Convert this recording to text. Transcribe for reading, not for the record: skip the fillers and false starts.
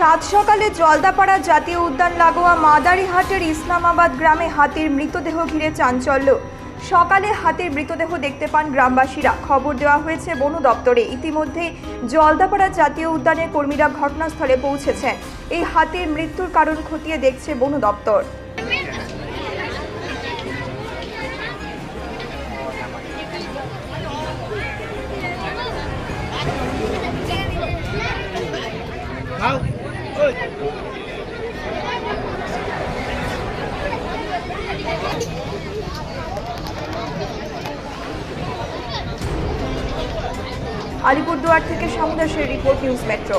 সাত সকালে জলদাপাড়া জাতীয় উদ্যান লাগোয়া মাদারিহাটের ইসলামাবাদ গ্রামে হাতির মৃতদেহ ঘিরে চাঞ্চল্য। সকালে হাতির মৃতদেহ দেখতে পান গ্রামবাসীরা। খবর দেওয়া হয়েছে বন দপ্তরে। ইতিমধ্যে জলদাপাড়া জাতীয় উদ্যানের কর্মীরা ঘটনাস্থলে পৌঁছেছেন। এই হাতির মৃত্যুর কারণ খতিয়ে দেখছে বন দপ্তর। আলিপুরদুয়ার থেকে সমুদ্র রিপোর্ট, নিউজ মেট্রো।